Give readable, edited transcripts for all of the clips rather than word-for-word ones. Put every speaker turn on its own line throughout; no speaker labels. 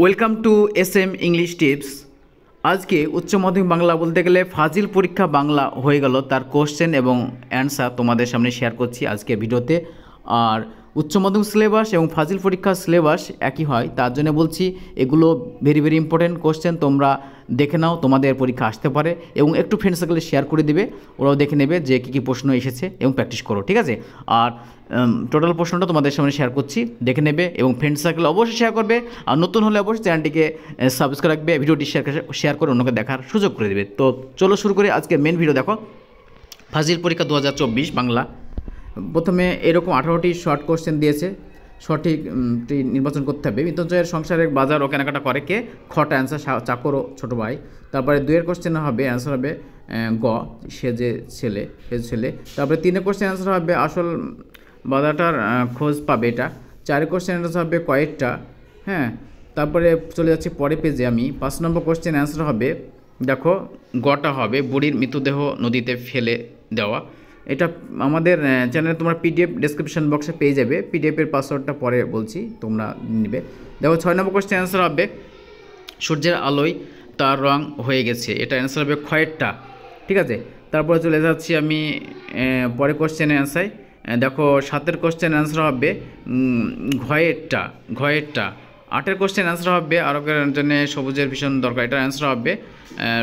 Welcome to SM English tips. আজকে উচ্চ মাধ্যমিক বাংলা বলতে গেলে ফাজিল পরীক্ষা বাংলা হয়ে গেল, তার কোশ্চেন এবং অ্যান্সার তোমাদের সামনে শেয়ার করছি আজকে ভিডিওতে। আর উচ্চ মাধ্যমিক সিলেবাস এবং ফাজিল পরীক্ষার সিলেবাস একই হয়, তার জন্য বলছি এগুলো ভেরি ভেরি ইম্পর্টেন্ট কোশ্চেন। তোমরা দেখে নাও, তোমাদের পরীক্ষা আসতে পারে এবং একটু ফ্রেন্ড সার্কেলে শেয়ার করে দিবে, ওরাও দেখে নেবে যে কী কী প্রশ্ন এসেছে এবং প্র্যাকটিস করো, ঠিক আছে? আর টোটাল প্রশ্নটা তোমাদের সামনে শেয়ার করছি, দেখে নেবে এবং ফ্রেন্ড সার্কেল অবশ্যই শেয়ার করবে। আর নতুন হলে অবশ্যই চ্যানেলটিকে সাবস্ক্রাইব রাখবে, ভিডিওটি শেয়ার করে অন্যকে দেখার সুযোগ করে দেবে। তো চলো শুরু করে আজকে মেন ভিডিও। দেখো, ফাজিল পরীক্ষা 2024 বাংলা। প্রথমে এরকম 18টি শর্ট কোশ্চেন দিয়েছে, সঠিকটি নির্বাচন করতে হবে। মৃত্যুঞ্জয়ের সংসারের বাজার ও কেনাকাটা করে কে? খটা অ্যান্সার চাকর ও ছোটো ভাই। তারপরে 2-এর কোশ্চেন হবে, অ্যান্সার হবে গ, সে যে ছেলে। তারপরে 3-এর কোশ্চেন অ্যান্সার হবে আসল বাজারটার খোঁজ পাবে, এটা। 4-এর কোশ্চেন অ্যান্সার হবে কয়েকটা, হ্যাঁ। তারপরে চলে যাচ্ছি পরের পেজে আমি। 5 নম্বর কোশ্চেন অ্যান্সার হবে, দেখো গটা হবে বুড়ির মৃতদেহ নদীতে ফেলে দেওয়া। এটা আমাদের চ্যানেলে তোমরা PDF ডেসক্রিপশন বক্সে পেয়ে যাবে, PDF-এর পাসওয়ার্ডটা পরে বলছি, তোমরা নেবে। দেখো 6 নম্বর কোশ্চেন অ্যান্সার হবে সূর্যের আলোয় তার রং হয়ে গেছে, এটা অ্যান্সার হবে খয়েরটা, ঠিক আছে। তারপরে চলে যাচ্ছি আমি পরে কোশ্চেনের অ্যান্সার। দেখো 7-এর কোশ্চেন অ্যান্সার হবে ঘয়েরটা। 8-এর কোশ্চেন অ্যান্সার হবে আরোগ্যের জন্য সবুজের ভীষণ দরকার, এটার অ্যান্সার হবে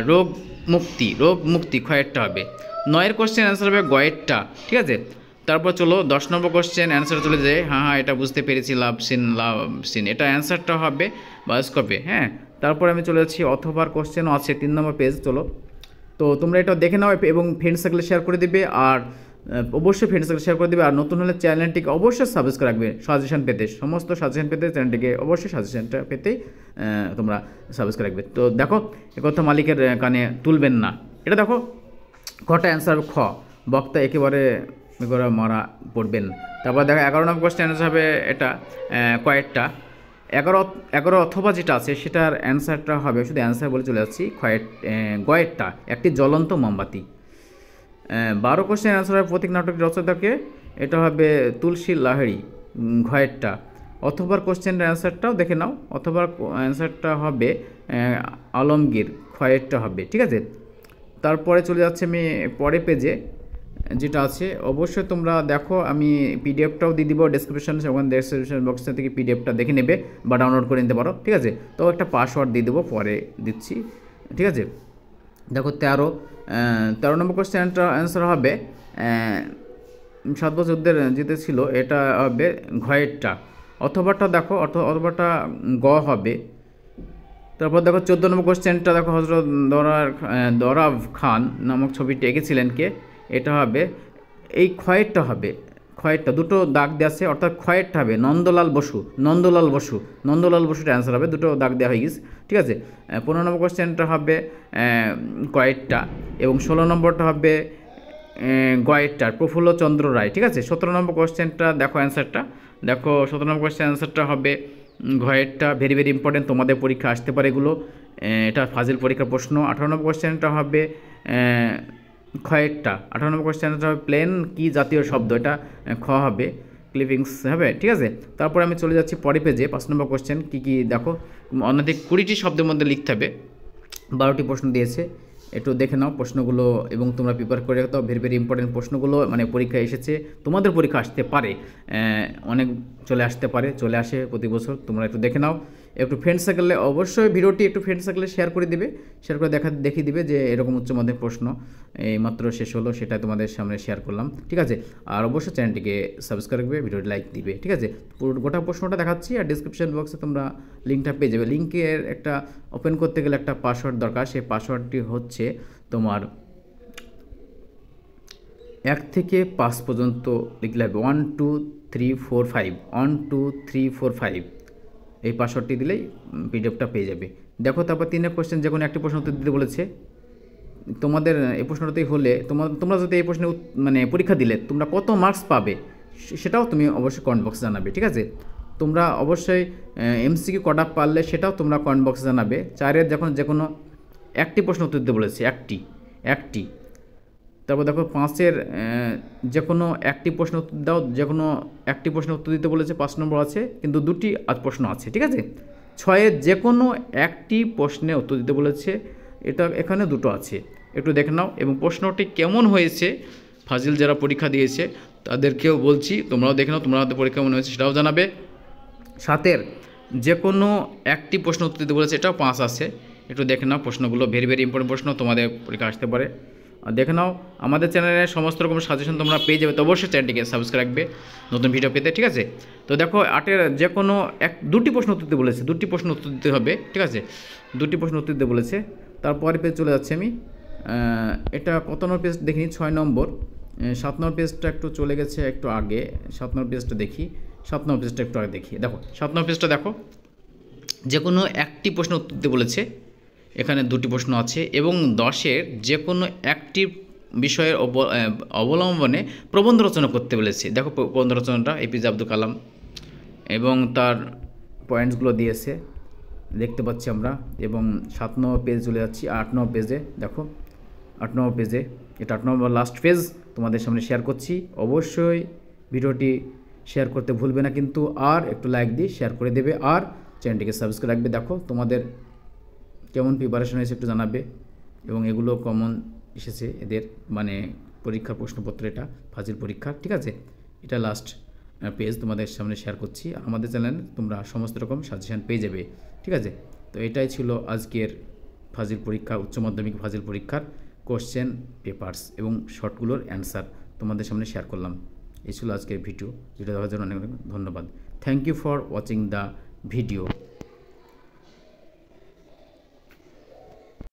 রোগ মুক্তি খয়েরটা হবে। 9-এর কোশ্চেন অ্যান্সার হবে গয়েরটা, ঠিক আছে। তারপর চলো 10 নম্বর কোশ্চেন অ্যান্সার চলে যায়, হ্যাঁ এটা বুঝতে পেরেছি, লাভ সিন, এটা অ্যান্সারটা হবে বায়োস্কোপে, হ্যাঁ। তারপর আমি চলে যাচ্ছি অথবার কোশ্চেনও আছে 3 নম্বর পেজ, চলো। তো তোমরা এটা দেখে নাও এবং ফ্রেন্ড সার্কেলে শেয়ার করে দিবে, আর অবশ্যই ফ্রেন্ড সার্কেলে শেয়ার করে দিবে। আর নতুন হলে চ্যানেলটিকে অবশ্যই সাবস্ক্রাইব রাখবে, সাজেশন পেতে, সমস্ত সাজেশন পেতে চ্যানেলটিকে অবশ্যই সাজেশনটা পেতেই তোমরা সাবস্ক্রাইব রাখবে। তো দেখো, একথা মালিকের কানে তুলবেন না, এটা দেখো খটা অ্যান্সার হবে খ, বক্তা একেবারে মারা পড়বেন। তারপর দেখো 11 নম্বর কোশ্চেন অ্যান্সার হবে এটা কয়েকটা। 11 অথবা যেটা আছে সেটার অ্যান্সারটা হবে, শুধু অ্যান্সার বলে চলে যাচ্ছি, গয়েরটা একটি জ্বলন্ত মোমবাতি। 12 কোশ্চেন অ্যান্সার হবে প্রতীক নাটকের রচয়িতাকে, এটা হবে তুলসী লাহিড়ী, ঘয়েরটা। অথবার কোশ্চেনের অ্যান্সারটাও দেখে নাও, অথবার অ্যান্সারটা হবে আলমগীর, খয়েরটা হবে, ঠিক আছে। তারপরে চলে যাচ্ছে আমি পরের পেজে যেটা আছে, অবশ্যই তোমরা দেখো, আমি PDF-টাও দিয়ে দিব ডেসক্রিপশন, ওখানে ডেসক্রিপশন বক্সে থেকে PDF-টা দেখে নেবে বা ডাউনলোড করে নিতে পারো, ঠিক আছে। তো একটা পাসওয়ার্ড দিয়ে দেবো, পরে দিচ্ছি, ঠিক আছে। দেখো 13 নম্বর কোশ্চেনটা অ্যান্সার হবে 7 বছর যুদ্ধের জিতেছিল, এটা হবে ঘয়েরটা। অথবাটা দেখো, অথবাটা গ হবে। তারপর দেখো 14 নম্বর কোশ্চেনটা দেখো, হজরত দরাব খান নামক ছবিটি এঁকেছিলেন কে? এটা হবে এই খয়েরটা হবে, খয়েরটা দুটো দাগ দেওয়া আছে, অর্থাৎ খয়েরটা হবে নন্দলাল বসুটা অ্যান্সার হবে, দুটো দাগ দেওয়া হয়ে গেছে, ঠিক আছে। 15 নম্বর কোশ্চেনটা হবে কয়েকটা এবং 16 নম্বরটা হবে গয়েরটার প্রফুল্লচন্দ্র রায়, ঠিক আছে। 17 নম্বর কোশ্চেনটা দেখো অ্যান্সারটা, দেখো 17 নম্বর কোশ্চেন অ্যান্সারটা হবে ঘয়েরটা, ভেরি ভেরি ইম্পর্টেন্ট, তোমাদের পরীক্ষা আসতে পারে এগুলো, এটা ফাজিল পরীক্ষার প্রশ্ন। 18 নম্বর কোশ্চেনটা হবে খয়েরটা। 18 নম্বর কোশ্চেনটা হবে প্লেন কি জাতীয় শব্দ, এটা খ হবে, ক্লিপিংস হবে, ঠিক আছে। তারপরে আমি চলে যাচ্ছি পরের পেজে। 5 নম্বর কোশ্চেন কী দেখো, অন্যদিক 20টি শব্দের মধ্যে লিখতে হবে, 12টি প্রশ্ন দিয়েছে, একটু দেখে নাও প্রশ্নগুলো এবং তোমরা প্রিপেয়ার করে রাখতে, ভেরি ভেরি ইম্পর্টেন্ট প্রশ্নগুলো, মানে পরীক্ষা এসেছে, তোমাদের পরীক্ষা আসতে পারে, অনেক চলে আসে প্রতি বছর, তোমরা একটু দেখে নাও। একটু ফ্রেন্ড সার্কেলে অবশ্যই ভিডিওটি একটু ফ্রেন্ড সার্কেলে শেয়ার করে দিবে, শেয়ার করে দেখিয়ে দিবে যে এরকম উচ্চ মাধ্যমিক প্রশ্ন এইমাত্র শেষ হলো, সেটা তোমাদের সামনে শেয়ার করলাম, ঠিক আছে। আর অবশ্যই চ্যানেলটিকে সাবস্ক্রাইব করবে, ভিডিওটি লাইক দিবে, ঠিক আছে। পুরো গোটা প্রশ্নটা দেখাচ্ছি, আর ডিসক্রিপশন বক্সে তোমরা লিঙ্কটা পেয়ে যাবে। লিঙ্কের একটা ওপেন করতে গেলে একটা পাসওয়ার্ড দরকার, সেই পাসওয়ার্ডটি হচ্ছে তোমার 1 থেকে 5 পর্যন্ত লিখলে হবে 1 2 3 4 5, 1 2 3 4 5, এই পাসওয়ার্ডটি দিলেই PDF-টা পেয়ে যাবে। দেখো তারপর 3-এর কোশ্চেন যে কোনো একটি প্রশ্ন উত্তর দিতে বলেছে, তোমাদের এই প্রশ্নটাতেই হলে তোমরা যদি এই প্রশ্নে মানে পরীক্ষা দিলে তোমরা কত মার্কস পাবে সেটাও তুমি অবশ্যই কমেন্ট বক্সে জানাবে, ঠিক আছে। তোমরা অবশ্যই MCQ কটা পারলে সেটাও তোমরা কমেন্ট বক্সে জানাবে। 4-এর যখন যে কোনো একটি প্রশ্ন উত্তর দিতে বলেছে, একটি। তারপর দেখো 5-এর যে কোনো একটি প্রশ্ন উত্তর দাও, যে কোনো একটি প্রশ্ন উত্তর দিতে বলেছে, 5 নম্বর আছে, কিন্তু 2টি প্রশ্ন আছে, ঠিক আছে। ছয়ের যে কোনো একটি প্রশ্নে উত্তর দিতে বলেছে। এটা এখানে দুটো আছে, একটু দেখে নাও। এবং প্রশ্নটি কেমন হয়েছে ফাজিল যারা পরীক্ষা দিয়েছে তাদেরকেও বলছি, তোমরাও দেখে নাও, তোমাদের পরীক্ষা কেমন হয়েছে সেটাও জানাবে। 7-এর যে কোনো একটি প্রশ্ন উত্তর দিতে বলেছে, এটাও 5 আছে, একটু দেখে নাও। প্রশ্নগুলো ভেরি ভেরি ইম্পর্টেন্ট প্রশ্ন, তোমাদের পরীক্ষা আসতে পারে। আর দেখে নাও, আমাদের চ্যানেলে সমস্ত রকম সাজেশন তোমরা পেয়ে যাবে, তো অবশ্যই চ্যানেলটিকে সাবস্ক্রাইব রাখবে নতুন ভিডিও পেতে, ঠিক আছে। তো দেখো 8-এর যে কোনো দুটি প্রশ্ন উত্তর দিতে বলেছে, দুটি প্রশ্ন উত্তর দিতে হবে, ঠিক আছে, দুটি প্রশ্ন উত্তর দিতে বলেছে। তারপরে পেজ চলে যাচ্ছে আমি, এটা কত নম্বর পেজ দেখিনি, 6 নম্বর, 7 নম্বর পেজটা একটু চলে গেছে একটু আগে, 7 নম্বর পেজটা দেখি, 7 নম্বর পেজটা একটু আগে দেখি। দেখো 7 নম্বর পেজটা দেখো, যে কোনো একটি প্রশ্ন উত্তর দিতে বলেছে, এখানে দুটি প্রশ্ন আছে। এবং 10-এর যে কোনো একটি বিষয়ের অবলম্বনে প্রবন্ধ রচনা করতে বলেছে। দেখো প্রবন্ধ রচনাটা এপিজে আব্দুল কালাম, এবং তার পয়েন্টসগুলো দিয়েছে দেখতে পাচ্ছি আমরা। এবং 7 নম্বর পেজ চলে যাচ্ছি, 8 নম্বর পেজে দেখো, 8 নম্বর পেজে, এটা 8 নম্বর লাস্ট পেজ তোমাদের সামনে শেয়ার করছি। অবশ্যই ভিডিওটি শেয়ার করতে ভুলবে না কিন্তু, আর একটু লাইক দিয়ে শেয়ার করে দেবে, আর চ্যানেলটিকে সাবস্ক্রাইব রাখবে। দেখো তোমাদের কেমন প্রিপারেশন হয়েছে একটু জানাবে, এবং এগুলো কমন এসেছে এদের, মানে পরীক্ষার প্রশ্নপত্র, এটা ফাজিল পরীক্ষা, ঠিক আছে। এটা লাস্ট পেজ তোমাদের সামনে শেয়ার করছি। আমাদের চ্যানেলে তোমরা সমস্ত রকম সাজেশন পেয়ে যাবে, ঠিক আছে। তো এটাই ছিল আজকের ফাজিল পরীক্ষা, উচ্চ মাধ্যমিক ফাজিল পরীক্ষার কোশ্চেন পেপার্স এবং শর্টগুলোর অ্যান্সার তোমাদের সামনে শেয়ার করলাম। এই ছিল আজকের ভিডিও দেখার জন্য অনেক অনেক ধন্যবাদ। Thank you for watching the video.